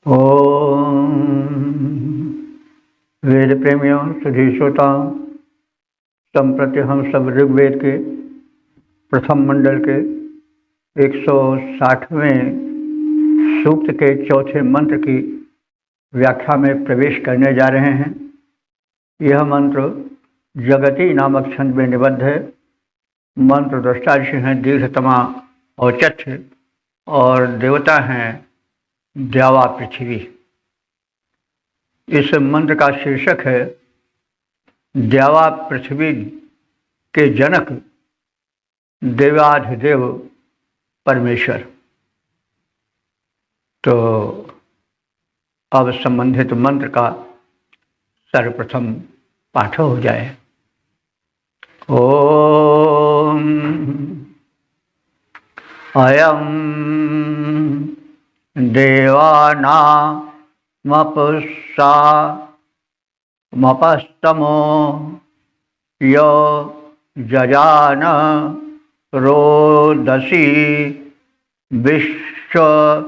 ओम वेद प्रेमियों सुधी श्रोताओं, संप्रति हम सब ऋग्वेद के प्रथम मंडल के 160वें सूक्त के चौथे मंत्र की व्याख्या में प्रवेश करने जा रहे हैं। यह मंत्र जगति नामक छंद में निबद्ध है। मंत्र दृष्टा ऋषि हैं दीर्घतमा औचथ्य और देवता हैं द्यावा पृथ्वी। इस मंत्र का शीर्षक है द्यावा पृथ्वी के जनक देवाधिदेव परमेश्वर। तो अब संबंधित मंत्र का सर्वप्रथम पाठ हो जाए। ओम अयं देवानामपस्तमो यो जजान रोदसी विश्वशंभुवा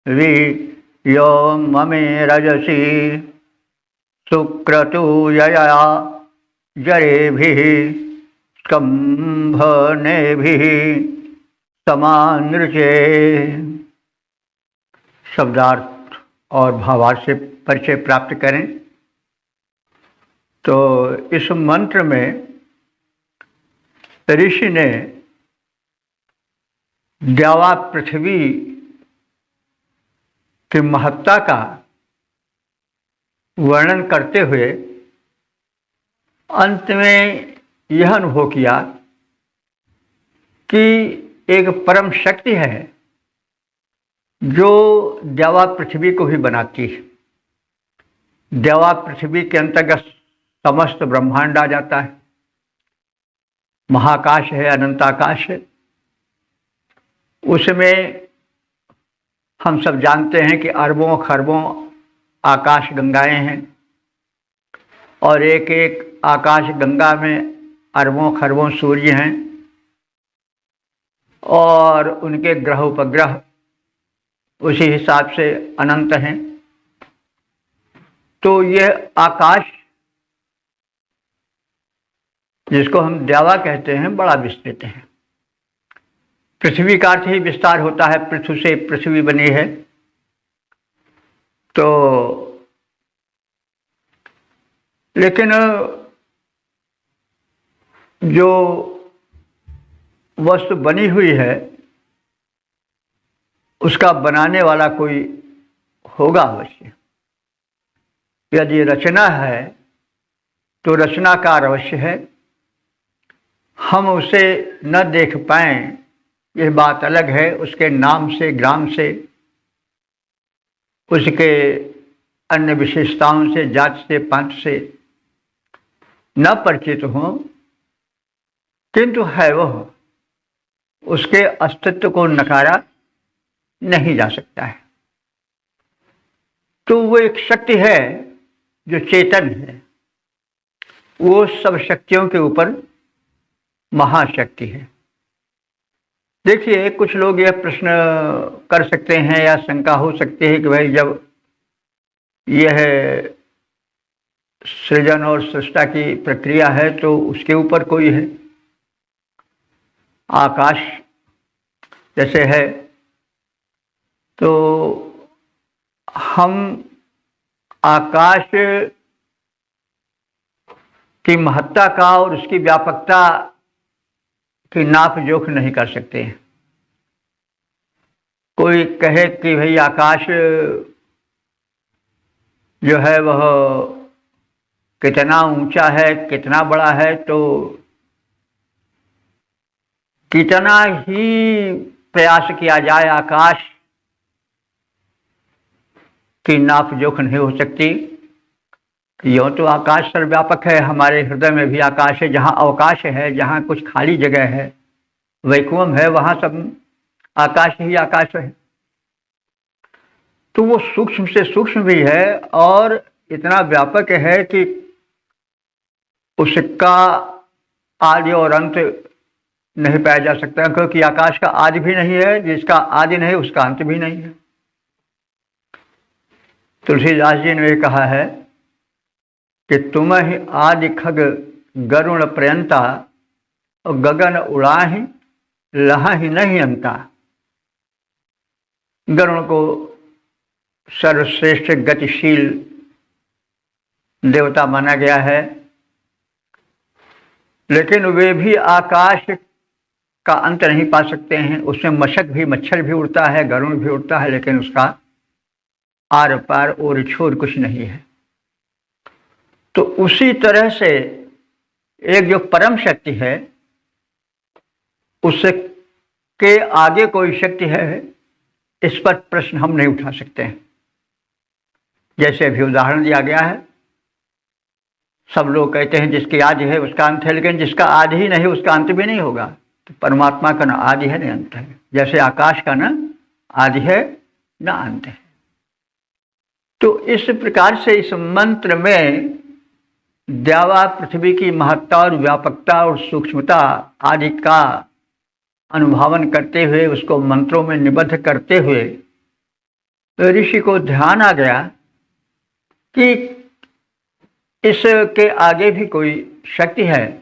वि यो ममे रजसी सुक्रतुयया जरेभिः स्कंभनेभिः समानृचे। शब्दार्थ और भावार्थ से परिचय प्राप्त करें तो इस मंत्र में ऋषि ने द्यावा पृथ्वी की महत्ता का वर्णन करते हुए अंत में यह अनुभव किया कि एक परम शक्ति है जो द्यावा पृथ्वी को भी बनाती है। द्यावा पृथ्वी के अंतर्गत समस्त ब्रह्मांड आ जाता है। महाकाश है, अनंताकाश है। उसमें हम सब जानते हैं कि अरबों खरबों आकाश गंगाएं हैं और एक एक आकाश गंगा में अरबों खरबों सूर्य हैं और उनके ग्रह उपग्रह उसी हिसाब से अनंत हैं। तो यह आकाश जिसको हम द्यावा कहते हैं बड़ा विस्तृत है। पृथ्वी का अर्थ ही विस्तार होता है, पृथ्वी से पृथ्वी बनी है। तो लेकिन जो वस्तु बनी हुई है उसका बनाने वाला कोई होगा अवश्य। यदि रचना है तो रचनाकार अवश्य है। हम उसे न देख पाएं यह बात अलग है। उसके नाम से, ग्राम से, उसके अन्य विशेषताओं से, जात से, पंथ से न परिचित हों, किंतु है वह। उसके अस्तित्व को नकारा नहीं जा सकता है। तो वो एक शक्ति है जो चेतन है। वो सब शक्तियों के ऊपर महाशक्ति है। देखिए, कुछ लोग यह प्रश्न कर सकते हैं या शंका हो सकती है कि भाई जब यह सृजन और सृष्टा की प्रक्रिया है तो उसके ऊपर कोई है। आकाश जैसे है तो हम आकाश की महत्ता का और उसकी व्यापकता की नाप जोख नहीं कर सकते। कोई कहे कि भाई आकाश जो है वह कितना ऊंचा है, कितना बड़ा है, तो कितना ही प्रयास किया जाए आकाश की नाप जोख नहीं हो सकती। यूँ तो आकाश सर्वव्यापक है। हमारे हृदय में भी आकाश है। जहाँ अवकाश है, जहाँ कुछ खाली जगह है, वैकुंठ है, वहाँ सब आकाश ही आकाश है। तो वो सूक्ष्म से सूक्ष्म भी है और इतना व्यापक है कि उसका आदि और अंत नहीं पाया जा सकता, क्योंकि आकाश का आदि भी नहीं है, जिसका आदि नहीं उसका अंत भी नहीं है। तुलसीदास जी ने कहा है कि तुम ही आदि खग गरुण पर्यंता और गगन उड़ाहि लहा ही नहीं अंता। गरुण को सर्वश्रेष्ठ गतिशील देवता माना गया है, लेकिन वे भी आकाश का अंत नहीं पा सकते हैं। उसमें मच्छर भी उड़ता है, गरुड़ भी उड़ता है, लेकिन उसका आर पार और छोर कुछ नहीं है। तो उसी तरह से एक जो परम शक्ति है, उससे के आगे कोई शक्ति है, इस पर प्रश्न हम नहीं उठा सकते हैं। जैसे अभी उदाहरण दिया गया है, सब लोग कहते हैं जिसकी आदि है उसका अंत है, लेकिन जिसका आदि ही नहीं उसका अंत भी नहीं होगा। तो परमात्मा का ना आदि है न अंत है, जैसे आकाश का ना आदि है न अंत है। तो इस प्रकार से इस मंत्र में द्यावा पृथ्वी की महत्ता और व्यापकता और सूक्ष्मता आदि का अनुभवन करते हुए, उसको मंत्रों में निबद्ध करते हुए ऋषि को ध्यान आ गया कि इसके आगे भी कोई शक्ति है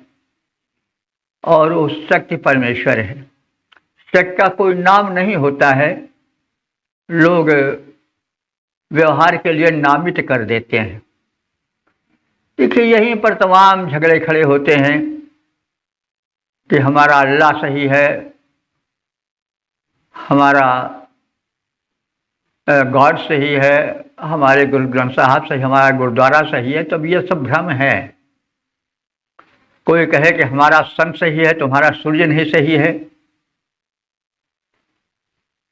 और उस शक्ति परमेश्वर है। शक्ति का कोई नाम नहीं होता है, लोग व्यवहार के लिए नामित कर देते हैं। देखिए, यहीं पर तमाम झगड़े खड़े होते हैं कि हमारा अल्लाह सही है, हमारा गॉड सही है, हमारे गुरु ग्रंथ साहब सही, हमारा गुरुद्वारा सही है। तब ये सब भ्रम है। कोई कहे कि हमारा सन सही है, तुम्हारा सूर्य नहीं सही है,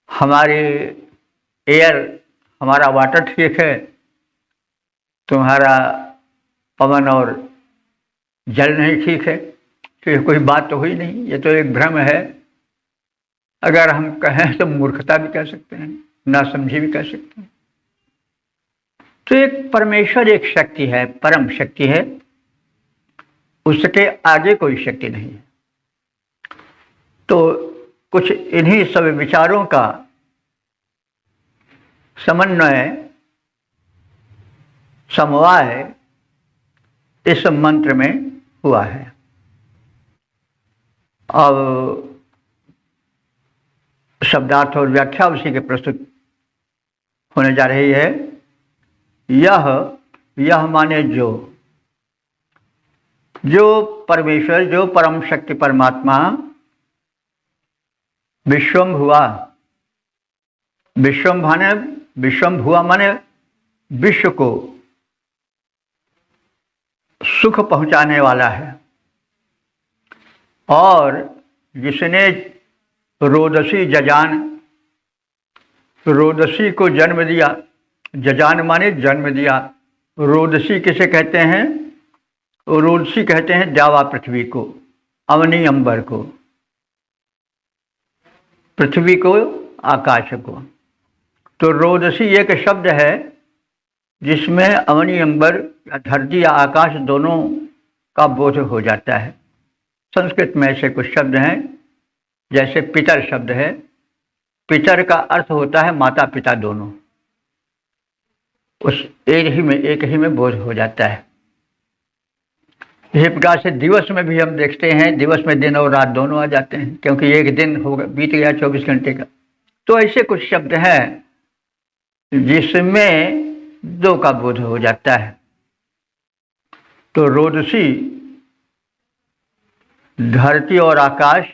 हमारे एयर, हमारा वाटर ठीक है, तुम्हारा पवन और जल नहीं ठीक है। तो ये कोई बात तो हुई नहीं, ये तो एक भ्रम है। अगर हम कहें तो मूर्खता भी कह सकते हैं, नासमझी भी कह सकते हैं। तो एक परमेश्वर एक शक्ति है, परम शक्ति है, उसके आगे कोई शक्ति नहीं है। तो कुछ इन्हीं सब विचारों का समन्वय, समवाय इस मंत्र में हुआ है। अब शब्दार्थ और व्याख्या उसी के प्रस्तुत होने जा रही है। यह माने जो परमेश्वर, जो परम शक्ति परमात्मा विश्वम्भुवा, विश्वम्भुवा माने विश्व को सुख पहुंचाने वाला है, और जिसने रोदसी जजान, रोदसी को जन्म दिया, जजान माने जन्म दिया। रोदसी किसे कहते हैं? रोदसी कहते हैं द्यावा पृथ्वी को, अवनी अंबर को, पृथ्वी को, आकाश को। तो रोदसी एक शब्द है जिसमें अवनी अंबर या धरती या आकाश दोनों का बोध हो जाता है। संस्कृत में ऐसे कुछ शब्द हैं, जैसे पितर शब्द है, पितर का अर्थ होता है माता पिता दोनों, उस एक ही में बोध हो जाता है। इसी प्रकार से दिवस में भी हम देखते हैं, दिवस में दिन और रात दोनों आ जाते हैं, क्योंकि एक दिन होगा बीत गया 24 घंटे का। तो ऐसे कुछ शब्द हैं जिसमें दो का बोध हो जाता है। तो रोदसी धरती और आकाश,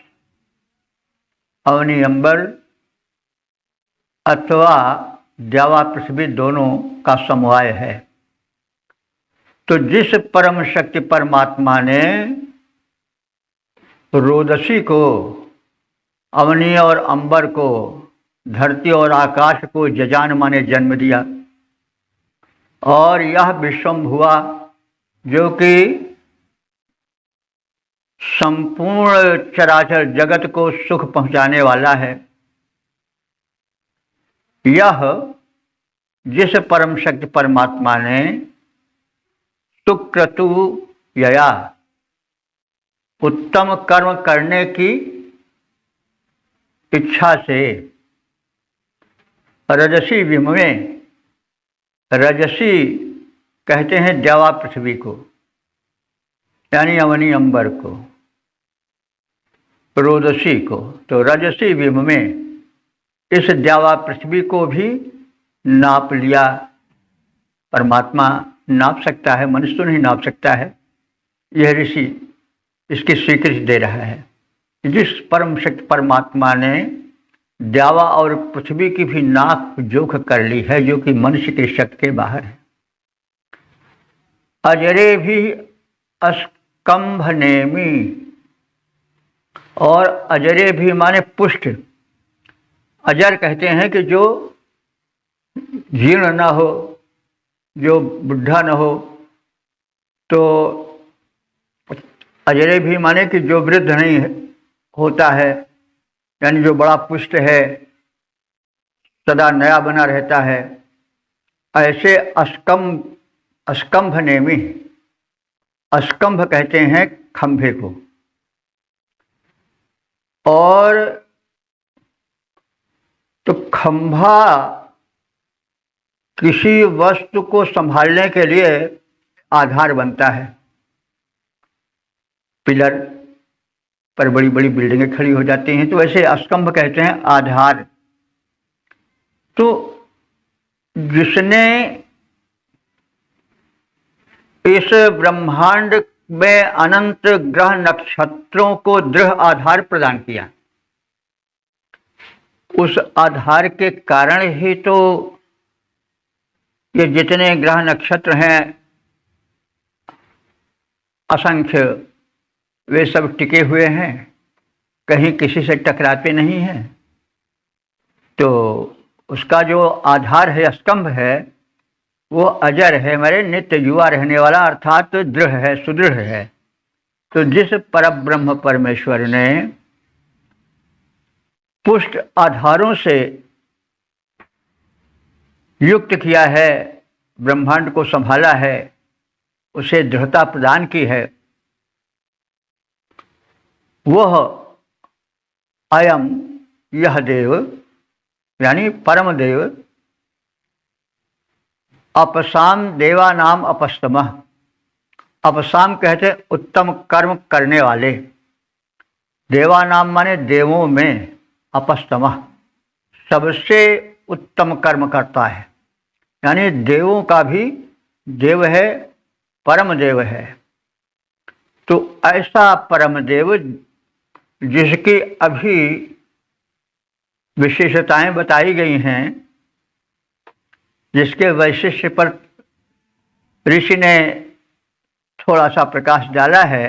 अवनी अंबर अथवा द्यावा पृथ्वी दोनों का समवाय है। तो जिस परम शक्ति परमात्मा ने रोदसी को, अवनी और अंबर को, धरती और आकाश को जजान माने जन्म दिया, और यह विश्वम्भुवा जो कि संपूर्ण चराचर जगत को सुख पहुंचाने वाला है, यह जिस परम शक्ति परमात्मा ने सुक्रतु यया उत्तम कर्म करने की इच्छा से रजसी विम में, रजसी कहते हैं द्यावा पृथ्वी को, यानी अवनी अंबर को, रोदसी को। तो रजसी विम में इस द्यावा पृथ्वी को भी नाप लिया। परमात्मा नाप सकता है, मनुष्य तो नहीं नाप सकता है। यह ऋषि इसकी स्वीकृति दे रहा है। जिस परम शक्ति परमात्मा ने द्यावा और पृथ्वी की भी नाप जोख कर ली है, जो कि मनुष्य के शक्ति के बाहर है। अजरे भी अस्कंभ नेमी, और अजरे भी माने पुष्ट। अजर कहते हैं कि जो जीर्ण न हो, जो बुढ़ा न हो। तो अजरे भी माने कि जो वृद्ध नहीं होता है, यानी जो बड़ा पुष्ट है, सदा नया बना रहता है, ऐसे अस्कंभ नेमी। अस्कंभ कहते हैं खंभे को। और तो खंभा किसी वस्तु को संभालने के लिए आधार बनता है। पिलर पर बड़ी बड़ी बिल्डिंगें खड़ी हो जाती हैं, तो ऐसे स्तंभ कहते हैं आधार। तो जिसने इस ब्रह्मांड में अनंत ग्रह नक्षत्रों को दृढ़ आधार प्रदान किया, उस आधार के कारण ही तो ये जितने ग्रह नक्षत्र हैं असंख्य, वे सब टिके हुए हैं, कहीं किसी से टकराते नहीं हैं। तो उसका जो आधार है, स्तंभ है, वो अजर है, मेरे नित्य युवा रहने वाला, अर्थात दृढ़ है, सुदृढ़ है। तो जिस परब्रह्म परमेश्वर ने पुष्ट आधारों से युक्त किया है, ब्रह्मांड को संभाला है, उसे दृढ़ता प्रदान की है, वह अयम यह देव यानी परम देव अपसाम देवानाम अपस्तमः। अपसाम कहते उत्तम कर्म करने वाले, देवानाम माने देवों में, अपस्तमः सबसे उत्तम कर्म करता है, यानी देवों का भी देव है, परम देव है। तो ऐसा परम देव जिसकी अभी विशेषताएं बताई गई हैं, जिसके वैशिष्ट्य पर ऋषि ने थोड़ा सा प्रकाश डाला है,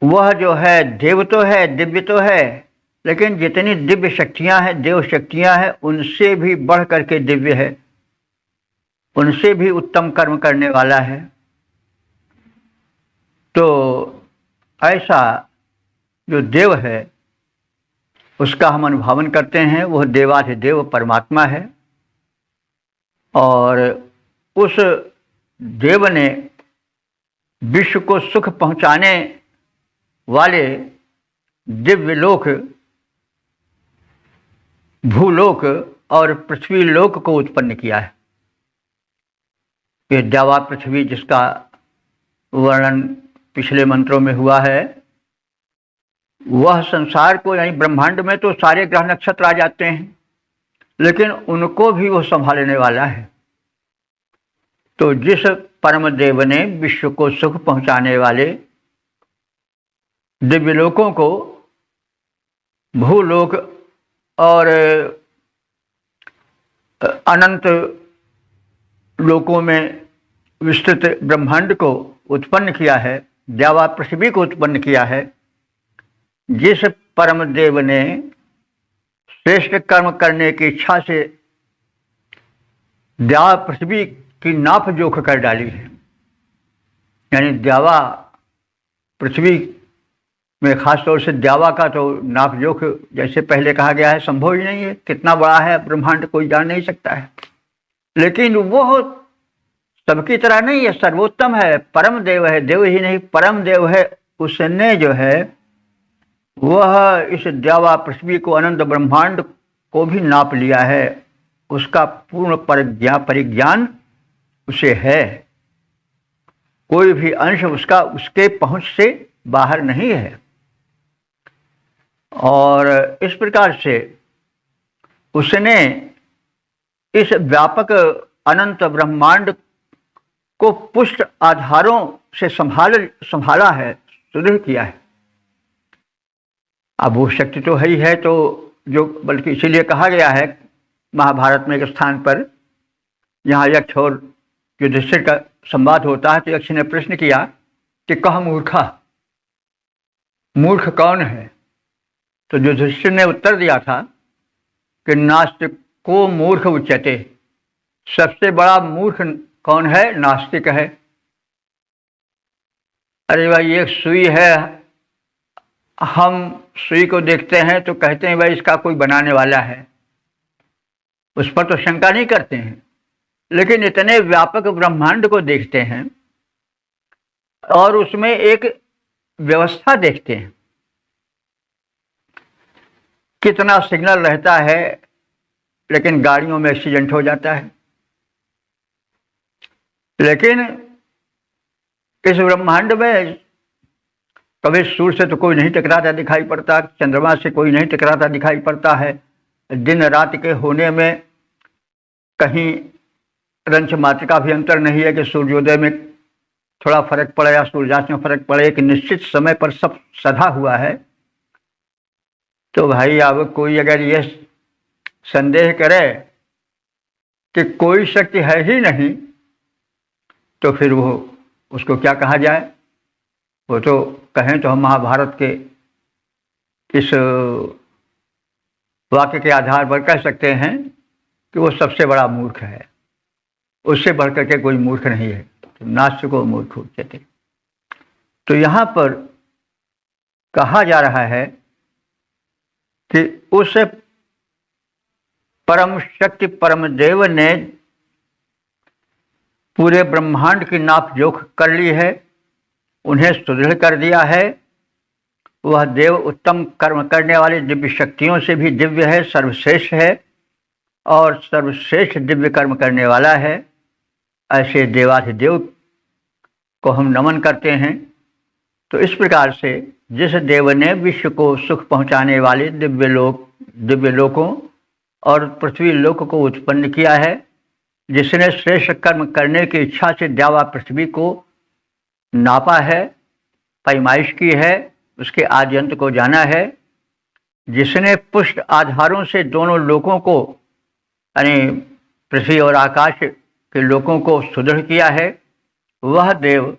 वह जो है देव तो है, दिव्य तो है, लेकिन जितनी दिव्य शक्तियां हैं, देव शक्तियां हैं, उनसे भी बढ़ करके दिव्य है, उनसे भी उत्तम कर्म करने वाला है। तो ऐसा जो देव है उसका हम अनुभावन करते हैं, वह देवाधिदेव परमात्मा है। और उस देव ने विश्व को सुख पहुंचाने वाले दिव्य लोक, भूलोक और पृथ्वी लोक को उत्पन्न किया है। ये द्यावा पृथ्वी जिसका वर्णन पिछले मंत्रों में हुआ है, वह संसार को, यानी ब्रह्मांड में तो सारे ग्रह नक्षत्र आ जाते हैं, लेकिन उनको भी वो संभालने वाला है। तो जिस परम देव ने विश्व को सुख पहुंचाने वाले दिव्य लोकों को, भूलोक और अनंत लोकों में विस्तृत ब्रह्मांड को उत्पन्न किया है, द्यावा पृथ्वी को उत्पन्न किया है, जिस परम देव ने श्रेष्ठ कर्म करने की इच्छा से द्यावा पृथ्वी की नाप जोख कर डाली है, यानी द्यावा पृथ्वी में खास तौर से द्यावा का तो नाप जोख, जैसे पहले कहा गया है, संभव ही नहीं है। कितना बड़ा है ब्रह्मांड कोई जान नहीं सकता है, लेकिन वो सबकी तरह नहीं है, सर्वोत्तम है, परम देव है, देव ही नहीं परम देव है। उसने जो है वह इस द्यावा पृथ्वी को अनंत ब्रह्मांड को भी नाप लिया है। उसका पूर्ण परिज्ञान उसे है। कोई भी अंश उसका उसके पहुंच से बाहर नहीं है। और इस प्रकार से उसने इस व्यापक अनंत ब्रह्मांड को पुष्ट आधारों से संभाला है, सुदृढ़ किया है। अब वो शक्ति तो है ही है, तो जो बल्कि इसीलिए कहा गया है महाभारत में एक स्थान पर, यहाँ यक्ष और युधिष्ठिर का संवाद होता है, तो यक्ष ने प्रश्न किया कि कह मूर्खा, मूर्ख कौन है? तो युधिष्ठिर ने उत्तर दिया था कि नास्तिक को मूर्ख उच्यते। सबसे बड़ा मूर्ख कौन है? नास्तिक है। अरे भाई, एक सुई है, हम सुई को देखते हैं तो कहते हैं भाई इसका कोई बनाने वाला है, उस पर तो शंका नहीं करते हैं। लेकिन इतने व्यापक ब्रह्मांड को देखते हैं और उसमें एक व्यवस्था देखते हैं। कितना सिग्नल रहता है, लेकिन गाड़ियों में एक्सीडेंट हो जाता है। लेकिन इस ब्रह्मांड में कभी सूर्य से तो कोई नहीं टकराता दिखाई पड़ता, चंद्रमा से कोई नहीं टकराता दिखाई पड़ता है। दिन रात के होने में कहीं रंच मात्र का भी अंतर नहीं है कि सूर्योदय में थोड़ा फर्क पड़े या सूर्यास्त में फर्क पड़े। एक निश्चित समय पर सब सधा हुआ है। तो भाई अब कोई अगर ये संदेह करे कि कोई शक्ति है ही नहीं, तो फिर वो उसको क्या कहा जाए? वो तो कहें तो हम महाभारत के इस वाक्य के आधार पर कह सकते हैं कि वो सबसे बड़ा मूर्ख है। उससे बढ़कर के कोई मूर्ख नहीं है। तो नास्तिको मूर्ख उच्यते। तो यहाँ पर कहा जा रहा है कि उस परम शक्ति परम देव ने पूरे ब्रह्मांड की नाप जोख कर ली है, उन्हें सुदृढ़ कर दिया है। वह देव उत्तम कर्म करने वाली दिव्य शक्तियों से भी दिव्य है, सर्वश्रेष्ठ है और सर्वश्रेष्ठ दिव्य कर्म करने वाला है। ऐसे देवाधिदेव को हम नमन करते हैं। तो इस प्रकार से जिस देव ने विश्व को सुख पहुंचाने वाले दिव्य लोकों और पृथ्वी लोक को उत्पन्न किया है, जिसने श्रेष्ठ कर्म करने की इच्छा से द्यावा पृथ्वी को नापा है, पैमाइश की है, उसके आदि अंत को जाना है, जिसने पुष्ट आधारों से दोनों लोकों को यानी पृथ्वी और आकाश के लोकों को सुदृढ़ किया है, वह देव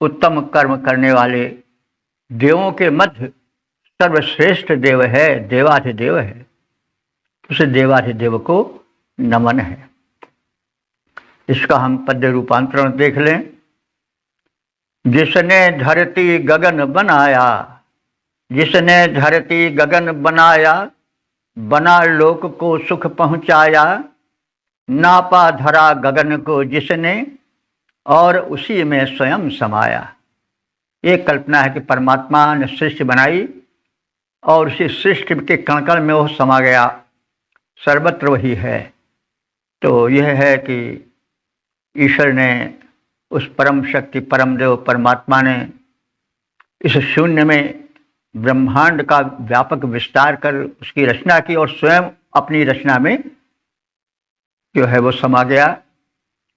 उत्तम कर्म करने वाले देवों के मध्य सर्वश्रेष्ठ देव है, देवाधिदेव है। उस देवाधिदेव को नमन है। इसका हम पद्य रूपांतरण देख लें। जिसने धरती गगन बनाया, जिसने धरती गगन बनाया, बना लोक को सुख पहुँचाया, नापा धरा गगन को जिसने और उसी में स्वयं समाया। ये कल्पना है कि परमात्मा ने सृष्टि बनाई और उसी सृष्टि के कण में वो समा गया, सर्वत्र वही है। तो यह है कि ईश्वर ने, उस परम शक्ति परम देव परमात्मा ने इस शून्य में ब्रह्मांड का व्यापक विस्तार कर उसकी रचना की और स्वयं अपनी रचना में जो है वो समा गया,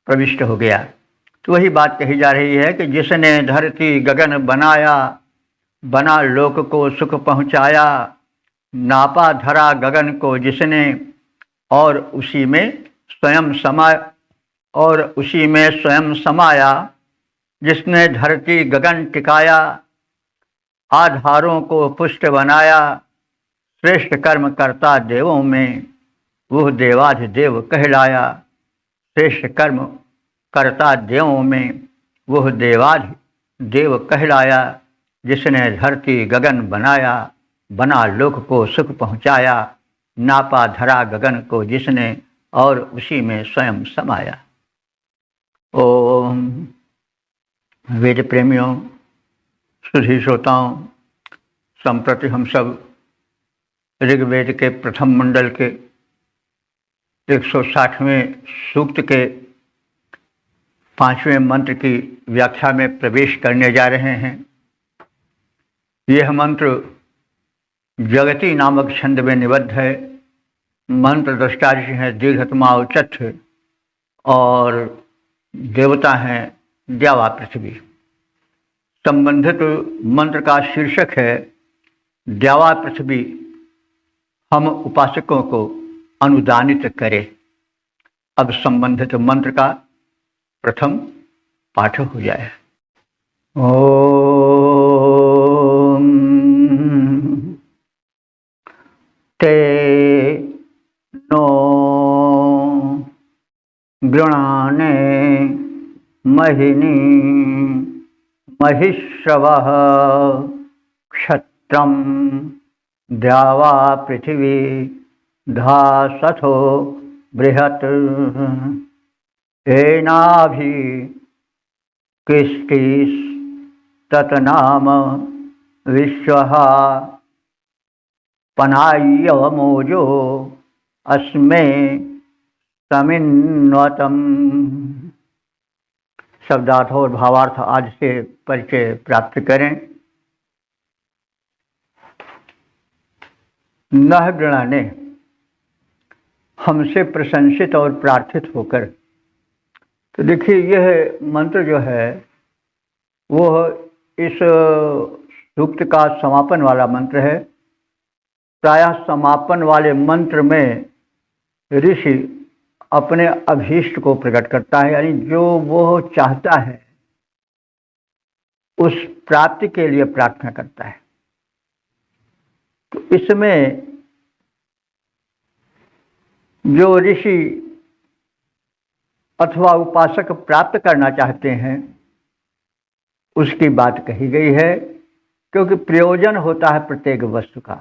प्रविष्ट हो गया। तो वही बात कही जा रही है कि जिसने धरती गगन बनाया, बना लोक को सुख पहुँचाया, नापा धरा गगन को जिसने और उसी में स्वयं समाया, जिसने धरती गगन टिकाया, आधारों को पुष्ट बनाया, श्रेष्ठ कर्म करता देवों में वह देवाधिदेव कहलाया। श्रेष्ठ कर्म करता देवों में वह देवाधिदेव कहलाया। जिसने धरती गगन बनाया, बना लोक को सुख पहुँचाया, नापा धरा गगन को जिसने और उसी में स्वयं समाया। ओम वेद प्रेमियों, सुधी श्रोताओं, संप्रति हम सब ऋग्वेद के प्रथम मंडल के 160वें सूक्त के 5वें मंत्र की व्याख्या में प्रवेश करने जा रहे हैं। यह मंत्र जगती नामक छंद में निबद्ध है। मंत्र दृष्टा ऋषि हैं दीर्घतमा उचथ और देवता हैं द्यावा पृथ्वी। संबंधित मंत्र का शीर्षक है द्यावा पृथ्वी हम उपासकों को अनुदानित करे। अब संबंधित मंत्र का प्रथम पाठ हो जाए। ओम ते नो गृणाने महिनी महिश्रवः क्षत्रं द्यावा पृथिवी धासथो बृहत् एनाभि किष्टिस् तत्नाम विश्वः पनाय्यवमोजो अस्मे समिन्वतम्। शब्दार्थ और भावार्थ आज से परिचय प्राप्त करें। नह गृणाने हमसे प्रशंसित और प्रार्थित होकर। तो देखिए यह मंत्र जो है वो इस सूक्त का समापन वाला मंत्र है। प्रायः समापन वाले मंत्र में ऋषि अपने अभीष्ट को प्रकट करता है, यानी जो वो चाहता है उस प्राप्ति के लिए प्रार्थना करता है। तो इसमें जो ऋषि अथवा उपासक प्राप्त करना चाहते हैं उसकी बात कही गई है, क्योंकि प्रयोजन होता है प्रत्येक वस्तु का।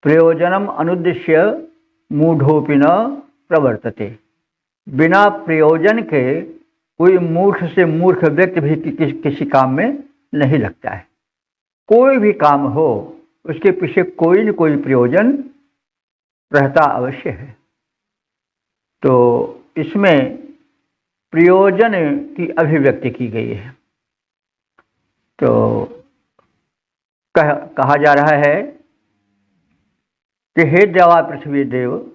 प्रयोजनम अनुद्देश्य मूढ़ोपि न प्रवर्तते। बिना प्रयोजन के कोई मूर्ख से मूर्ख व्यक्ति भी किसी काम में नहीं लगता है। कोई भी काम हो उसके पीछे कोई न कोई प्रयोजन रहता अवश्य है। तो इसमें प्रयोजन की अभिव्यक्ति की गई है। तो कहा जा रहा है कि हे द्यावा पृथ्वी देव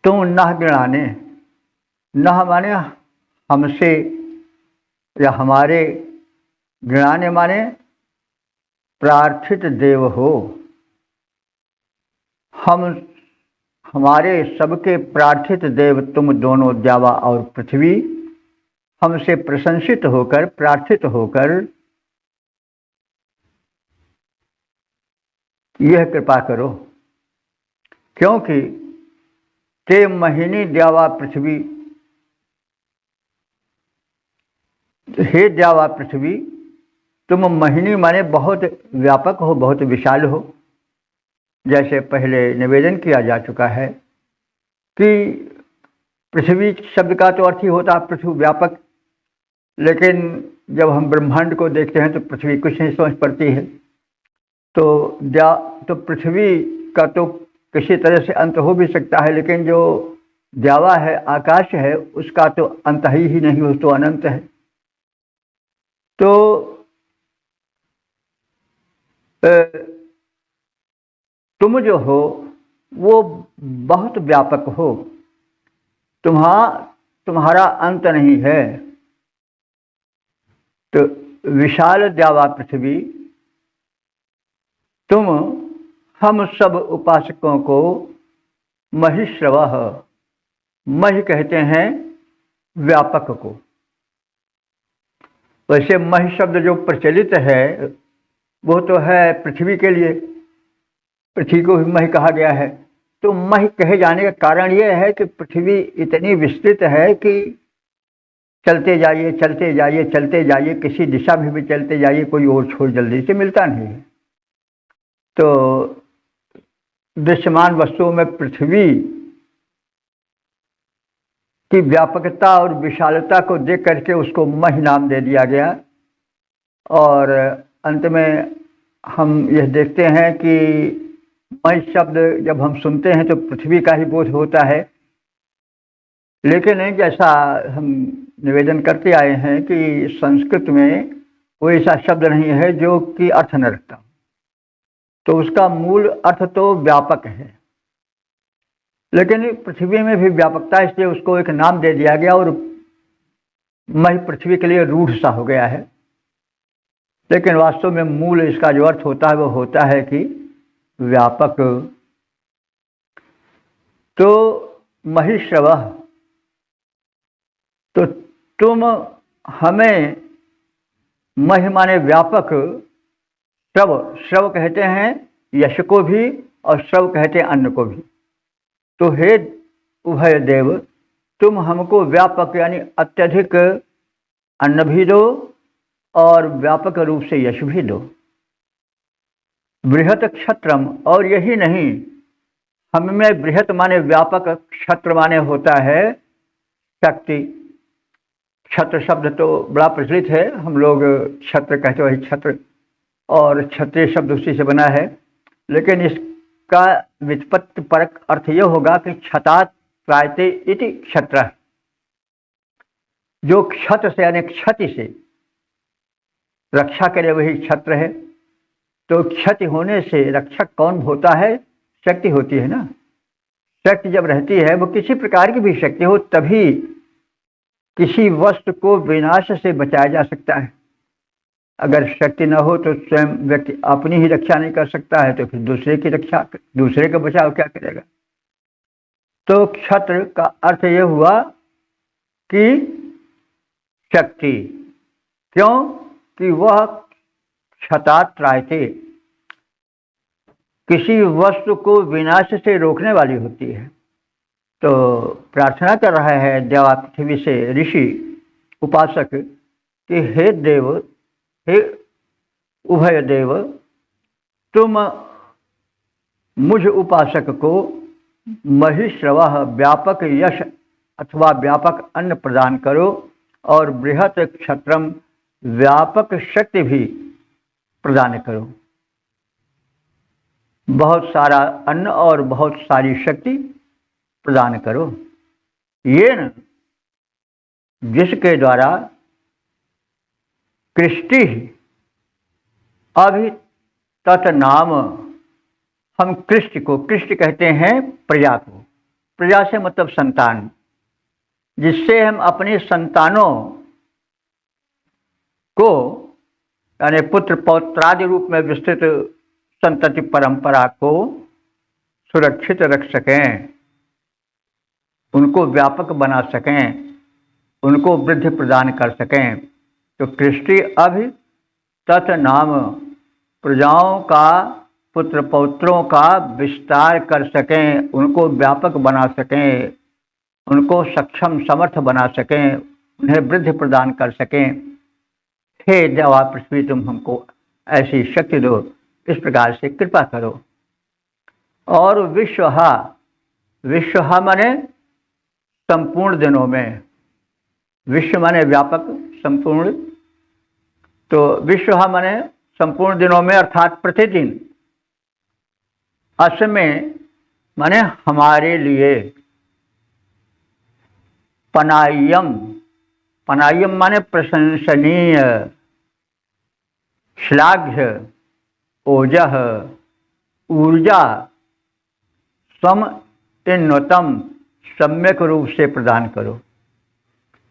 तुम नह गृणाने। नह माने हमसे या हमारे, गृणाने माने प्रार्थित देव हो। हम हमारे सबके प्रार्थित देव तुम दोनों द्यावा और पृथ्वी हमसे प्रशंसित होकर प्रार्थित होकर यह कृपा करो, क्योंकि ते महिनी द्यावा पृथ्वी। हे द्यावा पृथ्वी तुम महिनी माने बहुत व्यापक हो, बहुत विशाल हो। जैसे पहले निवेदन किया जा चुका है कि पृथ्वी शब्द का तो अर्थ ही होता है पृथ्वी व्यापक, लेकिन जब हम ब्रह्मांड को देखते हैं तो पृथ्वी कुछ नहीं समझ पड़ती है। तो पृथ्वी का तो किसी तरह से अंत हो भी सकता है, लेकिन जो द्यावा है, आकाश है, उसका तो अंत ही नहीं, वो तो अनंत है। तो तुम जो हो वो बहुत व्यापक हो, तुम्हारा अंत नहीं है। तो विशाल द्यावा पृथ्वी तुम हम सब उपासकों को महिश्रवः, महि कहते हैं व्यापक को। वैसे महि शब्द जो प्रचलित है वो तो है पृथ्वी के लिए, पृथ्वी को भी महि कहा गया है। तो महि कहे जाने का कारण यह है कि पृथ्वी इतनी विस्तृत है कि चलते जाइए चलते जाइए चलते जाइए, किसी दिशा में भी चलते जाइए, कोई और छोर जल्दी से मिलता नहीं है। तो दृश्यमान वस्तुओं में पृथ्वी की व्यापकता और विशालता को देख करके उसको महि नाम दे दिया गया। और अंत में हम यह देखते हैं कि मय शब्द जब हम सुनते हैं तो पृथ्वी का ही बोध होता है, लेकिन जैसा हम निवेदन करते आए हैं कि संस्कृत में कोई ऐसा शब्द नहीं है जो कि अर्थ न रखता, तो उसका मूल अर्थ तो व्यापक है, लेकिन पृथ्वी में भी व्यापकता, इसलिए उसको एक नाम दे दिया गया और मही पृथ्वी के लिए रूढ़ सा हो गया है। लेकिन वास्तव में मूल इसका जो अर्थ होता है वो होता है कि व्यापक। तो महिश्रवः, तो तुम हमें, महि माने व्यापक, श्रव, श्रव कहते हैं यश को भी और श्रव कहते हैं अन्न को भी। तो हे उभय देव, तुम हमको व्यापक यानी अत्यधिक अन्न भी दो और व्यापक रूप से यश भी दो। बृहत क्षत्रम, और यही नहीं, हम में बृहत माने व्यापक, क्षत्र माने होता है शक्ति। क्षत्र शब्द तो बड़ा प्रचलित है, हम लोग क्षत्र कहते हैं क्षत्र, और क्षत्रिय शब्द उसी से बना है, लेकिन इसका व्युत्पत्ति परक अर्थ यह होगा कि क्षतात् त्रायते इति क्षत्र, जो क्षत्र से यानी क्षति से रक्षा करे वही क्षत्र है। तो क्षति होने से रक्षक कौन होता है? शक्ति होती है ना। शक्ति जब रहती है, वो किसी प्रकार की भी शक्ति हो, तभी किसी वस्तु को विनाश से बचाया जा सकता है। अगर शक्ति न हो तो स्वयं व्यक्ति अपनी ही रक्षा नहीं कर सकता है, तो फिर दूसरे की रक्षा, दूसरे का बचाव क्या करेगा? तो क्षत्र का अर्थ यह हुआ कि शक्ति, क्यों कि वह क्षतात् त्रायते, किसी वस्तु को विनाश से रोकने वाली होती है। तो प्रार्थना कर रहा है देवा पृथ्वी से ऋषि उपासक कि हे देव, हे उभय देव, तुम मुझ उपासक को महिश्रवः व्यापक यश अथवा व्यापक अन्न प्रदान करो और बृहत क्षत्रम व्यापक शक्ति भी प्रदान करो। बहुत सारा अन्न और बहुत सारी शक्ति प्रदान करो। ये न, जिसके द्वारा कृष्टि अभि तत्नाम, हम कृष्टि को, कृष्टि कहते हैं प्रजा को, प्रजा से मतलब संतान, जिससे हम अपने संतानों को यानी पुत्र पौत्रादि रूप में विस्तृत संतति परंपरा को सुरक्षित रख सकें, उनको व्यापक बना सकें, उनको वृद्धि प्रदान कर सकें। तो कृष्टि अभि तत्नाम, प्रजाओं का, पुत्र पौत्रों का विस्तार कर सकें, उनको व्यापक बना सकें, उनको सक्षम समर्थ बना सकें, उन्हें वृद्धि प्रदान कर सकें। हे देवा पृथ्वी, तुम हमको ऐसी शक्ति दो, इस प्रकार से कृपा करो। और विश्वहा, विश्वहा माने संपूर्ण दिनों में, विश्व माने व्यापक, संपूर्ण, तो विश्वहा माने संपूर्ण दिनों में अर्थात प्रतिदिन, असमें माने हमारे लिए, पनाय्यम, पनाय्यम माने प्रशंसनीय, श्लाघ्य, ओजः, ऊर्जा, समुन्नतम, सम्यक रूप से प्रदान करो।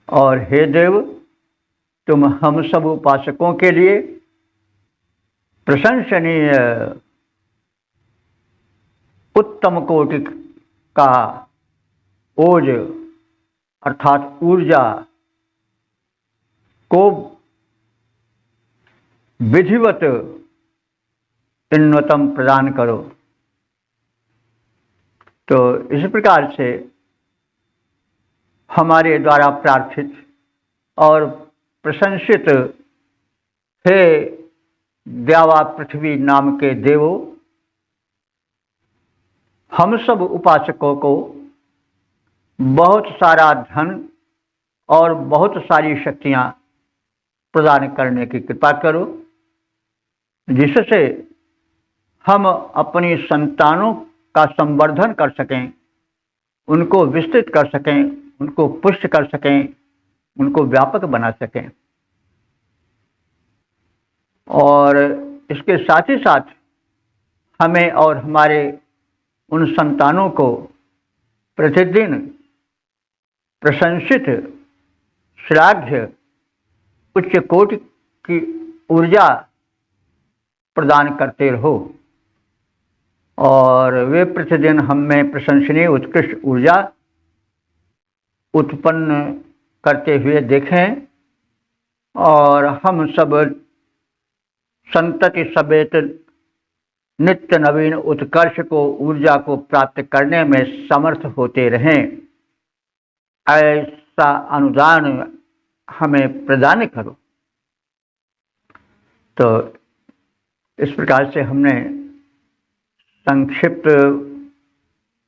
और हे देव, तुम हम सब उपासकों के लिए प्रशंसनीय, उत्तम कोटि का ओज अर्थात ऊर्जा को विधिवत उन्नतम प्रदान करो। तो इस प्रकार से हमारे द्वारा प्रार्थित और प्रशंसित हे द्यावा पृथ्वी नाम के देवों, हम सब उपासकों को बहुत सारा धन और बहुत सारी शक्तियां प्रदान करने की कृपा करो। जिससे हम अपनी संतानों का संवर्धन कर सकें, उनको विस्तृत कर सकें, उनको पुष्ट कर सकें, उनको व्यापक बना सकें। और इसके साथ ही साथ हमें और हमारे उन संतानों को प्रतिदिन प्रशंसित, श्लाघ्य, उच्च कोटि की ऊर्जा प्रदान करते रहो और वे प्रतिदिन हम में प्रशंसनीय उत्कृष्ट ऊर्जा उत्पन्न करते हुए देखें और हम सब संतति समेत नित्य नवीन उत्कर्ष को, ऊर्जा को प्राप्त करने में समर्थ होते रहें। ऐसा अनुदान हमें प्रदान करो। तो इस प्रकार से हमने संक्षिप्त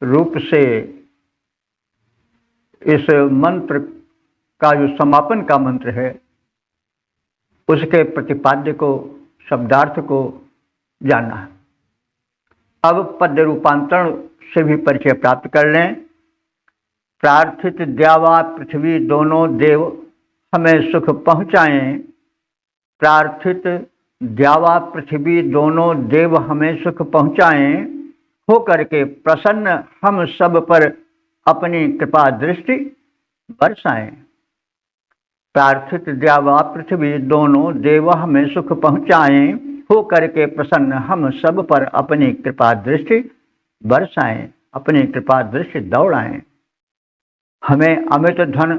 रूप से इस मंत्र का जो समापन का मंत्र है उसके प्रतिपाद्य को, शब्दार्थ को जानना है। अब पद्य रूपांतरण से भी परिचय प्राप्त कर लें। प्रार्थित द्यावा पृथ्वी दोनों देव हमें सुख पहुँचाएं। प्रार्थित द्यावा पृथ्वी दोनों देव हमें सुख पहुँचाएं, हो करके प्रसन्न हम सब पर अपनी कृपा दृष्टि बरसाएं। प्रार्थित द्यावा पृथ्वी दोनों देव हमें सुख पहुँचाएं, हो करके प्रसन्न हम सब पर अपनी कृपा दृष्टि बरसाएं, अपनी कृपा दृष्टि दौड़ाएं। हमें अमित धन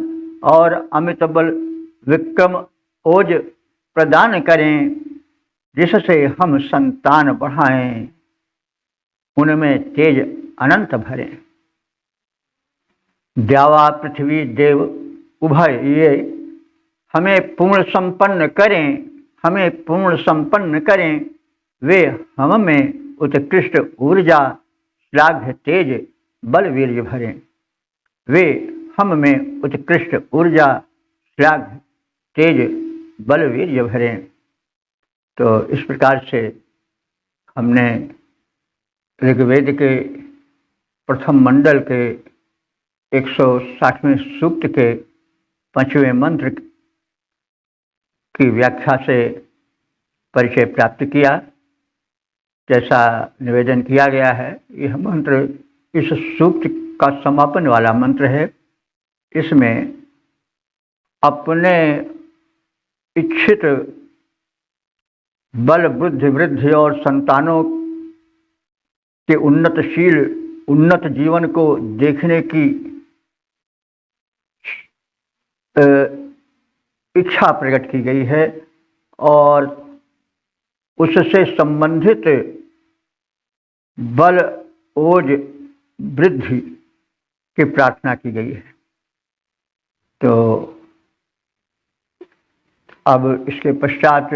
और अमित बल, विक्रम ओज प्रदान करें, जिससे हम संतान बढ़ाएं, उनमें तेज अनंत भरें। द्यावा पृथ्वी देव उभय ये हमें पूर्ण संपन्न करें, हमें पूर्ण संपन्न करें। वे हम में उत्कृष्ट ऊर्जा, श्लाघ्य, तेज, बल, वीर्य भरें। वे हम में उत्कृष्ट ऊर्जा, श्लाघ्य, तेज, बल, वीर्य भरें। तो इस प्रकार से हमने ऋग्वेद के प्रथम मंडल के 160वें सूक्त के 5वें मंत्र की व्याख्या से परिचय प्राप्त किया। जैसा निवेदन किया गया है, यह मंत्र इस सूक्त का समापन वाला मंत्र है। इसमें अपने इच्छित बल, बुद्धि, वृद्धि और संतानों के उन्नतशील, उन्नत जीवन को देखने की इच्छा प्रकट की गई है और उससे संबंधित बल, ओज, वृद्धि की प्रार्थना की गई है। तो अब इसके पश्चात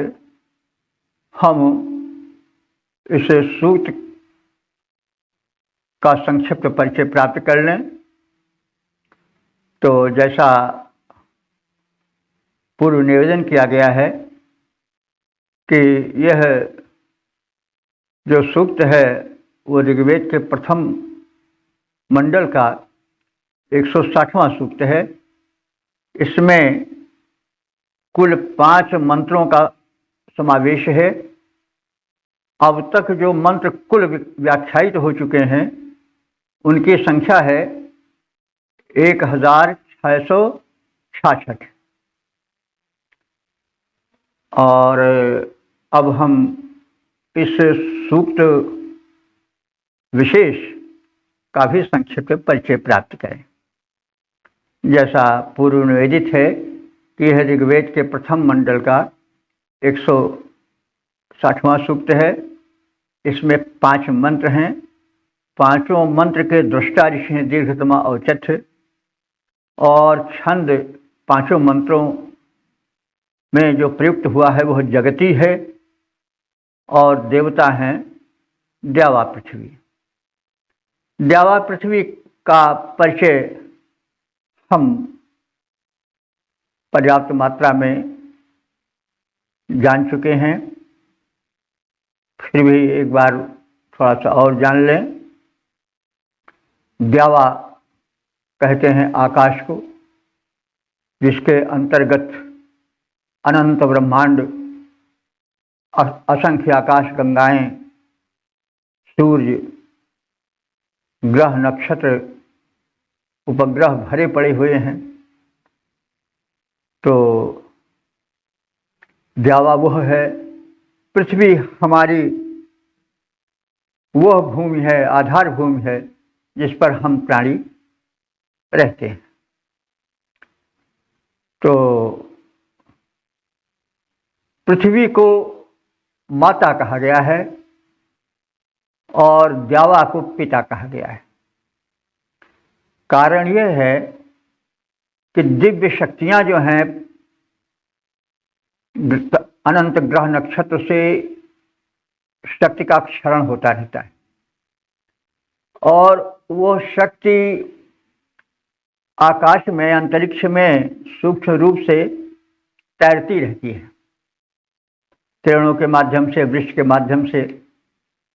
हम इस सूक्त का संक्षिप्त परिचय प्राप्त कर लें। तो जैसा पूर्व निवेदन किया गया है कि यह जो सूक्त है वो ऋग्वेद के प्रथम मंडल का 160वां सूक्त है। इसमें कुल 5 मंत्रों का समावेश है। अब तक जो मंत्र कुल व्याख्यायित हो चुके हैं उनकी संख्या है 1666 और अब हम इस सूक्त विशेष का भी संक्षिप्त परिचय प्राप्त करें। जैसा पूर्व निवेदित है कि यह ऋग्वेद के प्रथम मंडल का 160वां सूक्त है। इसमें 5 मंत्र हैं। 5 मंत्र के दृष्टा ऋषि हैं दीर्घतमा औचथ्य और छंद 5 मंत्रों में जो प्रयुक्त हुआ है वह जगती है और देवता हैं द्यावा पृथ्वी। द्यावा पृथ्वी का परिचय हम पर्याप्त मात्रा में जान चुके हैं। फिर भी एक बार थोड़ा सा और जान लें। द्यावा कहते हैं आकाश को, जिसके अंतर्गत अनंत ब्रह्मांड, असंख्य आकाश गंगाएं, सूर्य, ग्रह, नक्षत्र, उपग्रह भरे पड़े हुए हैं। तो द्यावा वह है, पृथ्वी हमारी वह भूमि है, आधार भूमि है जिस पर हम प्राणी रहते हैं। तो पृथ्वी को माता कहा गया है और द्यावा को पिता कहा गया है। कारण यह है कि दिव्य शक्तियां जो हैं अनंत ग्रह नक्षत्र से शक्ति का क्षरण होता रहता है और वो शक्ति आकाश में, अंतरिक्ष में सूक्ष्म रूप से तैरती रहती है। किरणों के माध्यम से, वृक्ष के माध्यम से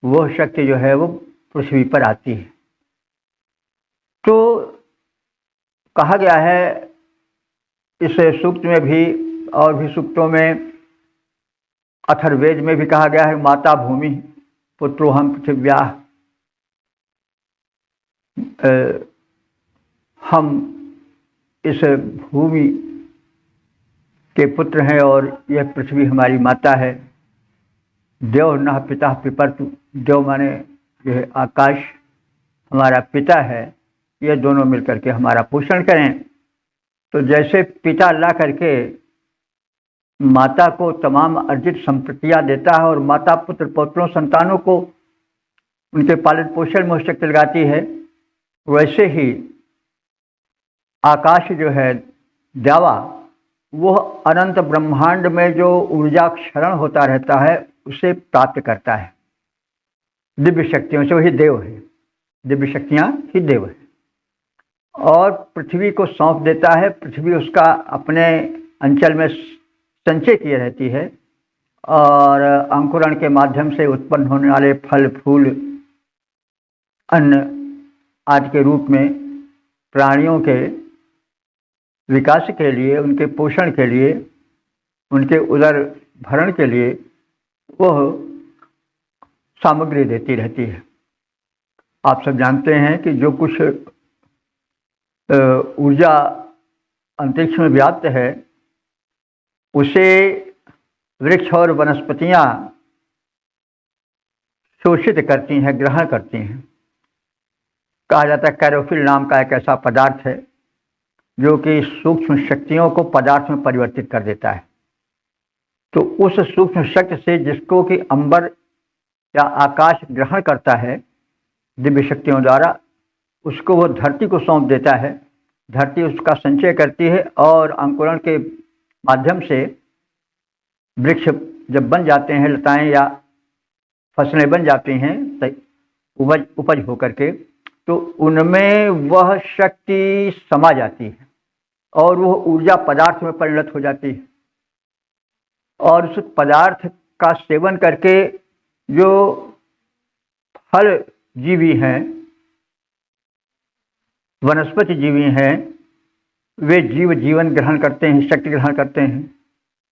वह शक्ति जो है वो पृथ्वी पर आती है। तो कहा गया है इस सूक्त में भी और भी सूक्तों में, अथर्ववेद में भी कहा गया है, माता भूमि पुत्रोहम पृथिव्या, हम इस भूमि के पुत्र हैं और यह पृथ्वी हमारी माता है। देव न पिता पिपरतु, देव माने यह आकाश हमारा पिता है, ये दोनों मिलकर के हमारा पोषण करें। तो जैसे पिता ला करके माता को तमाम अर्जित संपत्तियां देता है और माता पुत्र पौत्रों संतानों को उनके पालन पोषण में शक्ति लगाती है, वैसे ही आकाश जो है द्यावा, वह अनंत ब्रह्मांड में जो ऊर्जा क्षरण होता रहता है उसे प्राप्त करता है दिव्य शक्तियों से। वही देव है, दिव्य शक्तियां ही देव है और पृथ्वी को सौंप देता है। पृथ्वी उसका अपने अंचल में संचय किए रहती है और अंकुरण के माध्यम से उत्पन्न होने वाले फल फूल अन्न आदि के रूप में प्राणियों के विकास के लिए, उनके पोषण के लिए, उनके उदर भरण के लिए वह सामग्री देती रहती है। आप सब जानते हैं कि जो कुछ ऊर्जा अंतरिक्ष में व्याप्त है उसे वृक्ष और वनस्पतियां शोषित करती हैं, ग्रहण करती हैं। कहा जाता है कैरोफिल नाम का एक ऐसा पदार्थ है जो कि सूक्ष्म शक्तियों को पदार्थ में परिवर्तित कर देता है। तो उस सूक्ष्म शक्ति से जिसको कि अंबर या आकाश ग्रहण करता है दिव्य शक्तियों द्वारा, उसको वो धरती को सौंप देता है। धरती उसका संचय करती है और अंकुरण के माध्यम से वृक्ष जब बन जाते हैं, लताएं या फसलें बन जाती हैं उपज होकर के, तो उनमें वह शक्ति समा जाती है और वह ऊर्जा पदार्थ में परिणत हो जाती है। और उस पदार्थ का सेवन करके जो फल जीवी हैं, वनस्पति जीवी हैं, वे जीव जीवन ग्रहण करते हैं, शक्ति ग्रहण करते हैं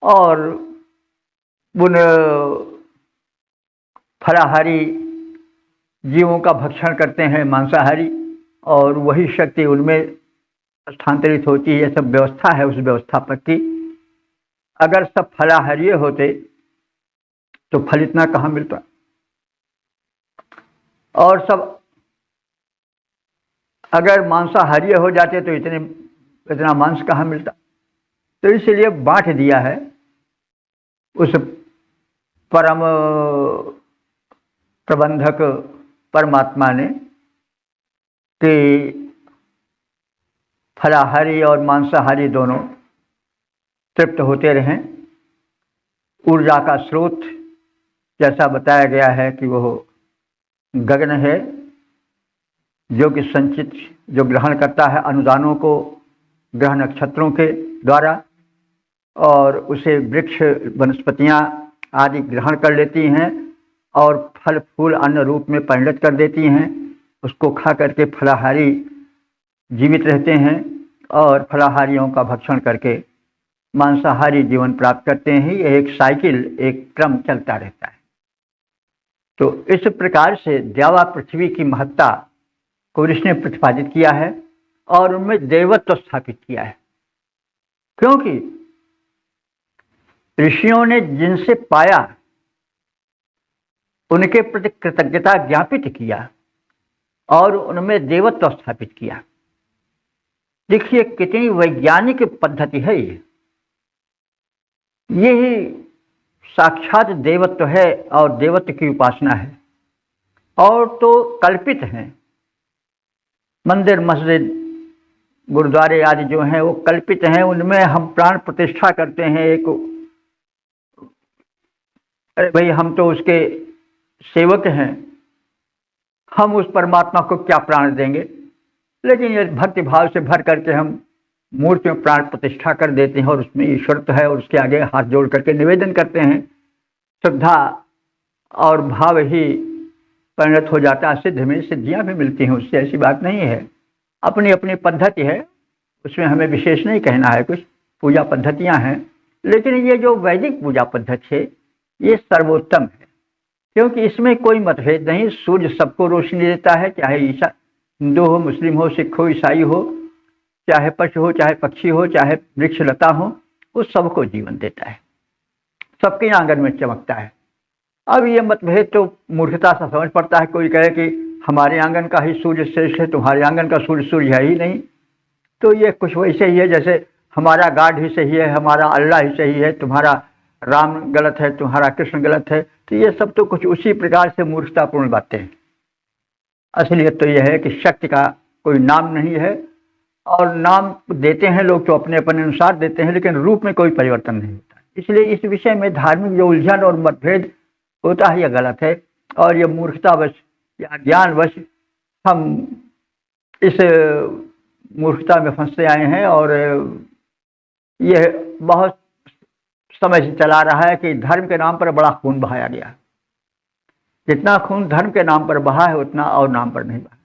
और उन फलाहारी जीवों का भक्षण करते हैं मांसाहारी, और वही शक्ति उनमें स्थानांतरित होती है। यह सब व्यवस्था है उस व्यवस्था पर की। अगर सब फलाहारी होते तो फल इतना कहाँ मिलता, और सब अगर मांसाहारी हो जाते तो इतना मांस कहाँ मिलता। तो इसलिए बांट दिया है उस परम प्रबंधक परमात्मा ने कि फलाहारी और मांसाहारी दोनों तृप्त होते रहें। ऊर्जा का स्रोत जैसा बताया गया है कि वह गगन है जो कि संचित, जो ग्रहण करता है अनुदानों को ग्रह नक्षत्रों के द्वारा, और उसे वृक्ष वनस्पतियां आदि ग्रहण कर लेती हैं और फल फूल अन्न रूप में परिणत कर देती हैं। उसको खा करके फलाहारी जीवित रहते हैं और फलाहारियों का भक्षण करके मांसाहारी जीवन प्राप्त करते हैं। यह एक साइकिल, एक क्रम चलता रहता है। तो इस प्रकार से द्यावा पृथ्वी की महत्ता को ऋषि ने प्रतिपादित किया है और उनमें देवत्व स्थापित किया है, क्योंकि ऋषियों ने जिनसे पाया उनके प्रति कृतज्ञता ज्ञापित किया और उनमें देवत्व स्थापित किया। देखिए कितनी वैज्ञानिक पद्धति है ये। यही साक्षात देवत्व है और देवत्व की उपासना है। और तो कल्पित हैं, मंदिर मस्जिद गुरुद्वारे आदि जो हैं वो कल्पित हैं, उनमें हम प्राण प्रतिष्ठा करते हैं। एक अरे भाई हम तो उसके सेवक हैं, हम उस परमात्मा को क्या प्राण देंगे। लेकिन ये भक्ति भाव से भर करके हम मूर्ति में प्राण प्रतिष्ठा कर देते हैं और उसमें ईश्वरत्व है और उसके आगे हाथ जोड़ करके निवेदन करते हैं। श्रद्धा और भाव ही परिणत हो जाता है सिद्ध में। सिद्धियां भी मिलती हैं उससे, ऐसी बात नहीं है। अपनी अपनी पद्धति है, उसमें हमें विशेष नहीं कहना है। कुछ पूजा पद्धतियां हैं, लेकिन ये जो वैदिक पूजा पद्धति है ये सर्वोत्तम है, क्योंकि इसमें कोई मतभेद नहीं। सूर्य सबको रोशनी देता है, चाहे हिंदू हो, मुस्लिम हो, सिख हो, ईसाई हो, चाहे पशु हो, चाहे पक्षी हो, चाहे वृक्ष लता हो, वो सबको जीवन देता है, सबके आंगन में चमकता है। अब ये मतभेद तो मूर्खता सा समझ पड़ता है। कोई कहे कि हमारे आंगन का ही सूर्य श्रेष्ठ है, तुम्हारे आंगन का सूर्य है ही नहीं। तो ये कुछ वैसे ही है जैसे हमारा गॉड ही सही है, हमारा अल्लाह ही सही है, तुम्हारा राम गलत है, तुम्हारा कृष्ण गलत है। तो ये सब तो कुछ उसी प्रकार से मूर्खतापूर्ण बातें हैं। असलियत तो यह है कि शक्ति का कोई नाम नहीं है, और नाम देते हैं लोग तो अपने अपने अनुसार देते हैं, लेकिन रूप में कोई परिवर्तन नहीं होता। इसलिए इस विषय में धार्मिक जो उलझन और मतभेद होता है यह गलत है, और यह मूर्खतावश या ज्ञानवश हम इस मूर्खता में फंसते आए हैं। और यह बहुत समय से चला रहा है कि धर्म के नाम पर बड़ा खून बहाया गया। जितना खून धर्म के नाम पर बहा है उतना और नाम पर नहीं बहा,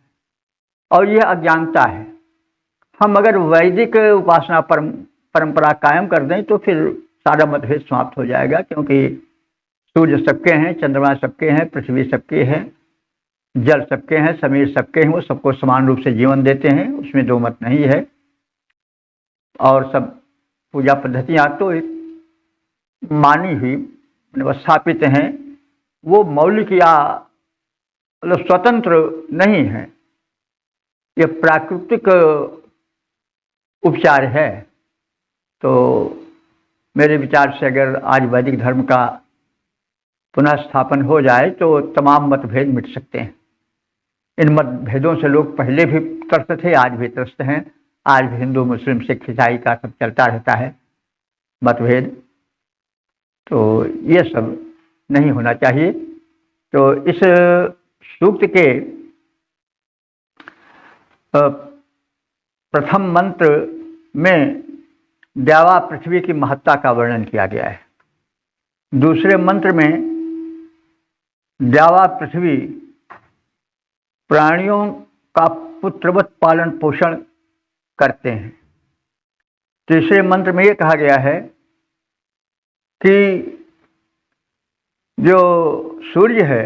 और यह अज्ञानता है। हम अगर वैदिक उपासना परंपरा कायम कर दें तो फिर सारा मतभेद समाप्त हो जाएगा, क्योंकि सूर्य सबके हैं, चंद्रमा सबके हैं, पृथ्वी सबके हैं, जल सबके हैं, समीर सबके हैं, वो सबको समान रूप से जीवन देते हैं, उसमें दो मत नहीं है। और सब पूजा पद्धतियाँ तो एक मानी हुई स्थापित हैं, वो मौलिक या मतलब स्वतंत्र नहीं है। ये प्राकृतिक उपचार है। तो मेरे विचार से अगर आज वैदिक धर्म का पुनः स्थापन हो जाए तो तमाम मतभेद मिट सकते हैं। इन मतभेदों से लोग पहले भी त्रस्त थे, आज भी त्रस्त हैं। आज भी हिंदू मुस्लिम सिख ईसाई का सब चलता रहता है मतभेद। तो ये सब नहीं होना चाहिए। तो इस सूक्त के प्रथम मंत्र में द्यावा पृथ्वी की महत्ता का वर्णन किया गया है। दूसरे मंत्र में द्यावा पृथ्वी प्राणियों का पुत्रवत पालन पोषण करते हैं। तीसरे मंत्र में यह कहा गया है कि जो सूर्य है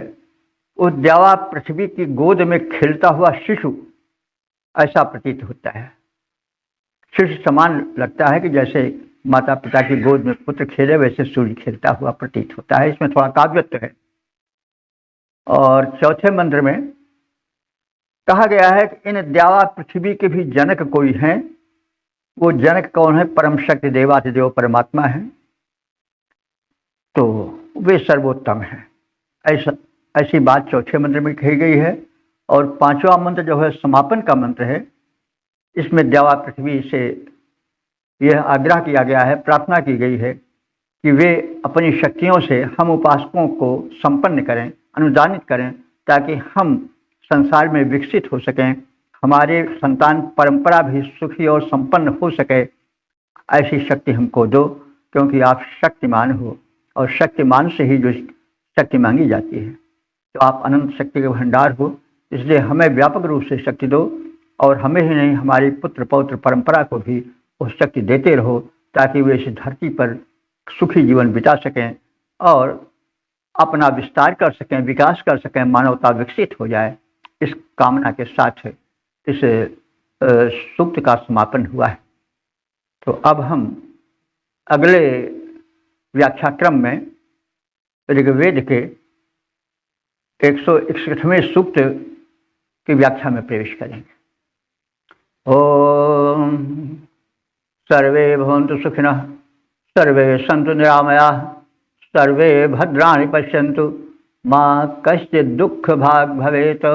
उस द्यावा पृथ्वी की गोद में खेलता हुआ शिशु ऐसा प्रतीत होता है। शिशु समान लगता है कि जैसे माता पिता की गोद में पुत्र खेले वैसे सूर्य खेलता हुआ प्रतीत होता है। इसमें थोड़ा काव्यत्व है। और चौथे मंत्र में कहा गया है कि इन द्यावा पृथ्वी के भी जनक कोई हैं। वो जनक कौन है? परम शक्ति देवाधिदेव परमात्मा है। तो वे सर्वोत्तम हैं। ऐसी बात चौथे मंत्र में कही गई है। और पांचवा मंत्र जो है समापन का मंत्र है, इसमें द्यावा पृथ्वी से यह आग्रह किया गया है, प्रार्थना की गई है कि वे अपनी शक्तियों से हम उपासकों को संपन्न करें, अनुदानित करें, ताकि हम संसार में विकसित हो सकें, हमारे संतान परंपरा भी सुखी और संपन्न हो सके। ऐसी शक्ति हमको दो, क्योंकि आप शक्तिमान हो और शक्तिमान से ही जो शक्ति मांगी जाती है तो आप अनंत शक्ति के भंडार हो, इसलिए हमें व्यापक रूप से शक्ति दो और हमें ही नहीं हमारी पुत्र पौत्र परंपरा को भी वो शक्ति देते रहो, ताकि वे इस धरती पर सुखी जीवन बिता सकें और अपना विस्तार कर सकें, विकास कर सकें, मानवता विकसित हो जाए। इस कामना के साथ इस सूक्त का समापन हुआ है। तो अब हम अगले व्याख्याक्रम में ऋग्वेद के 161वें सूक्त की व्याख्या में प्रवेश करेंगे। ओम सर्वे भवन्तु सुखिनः, सर्वे सन्तु निरामयाः, सर्वे भद्राणि पश्यन्तु, मा कश्चित् दुःख भाग् भवेत्।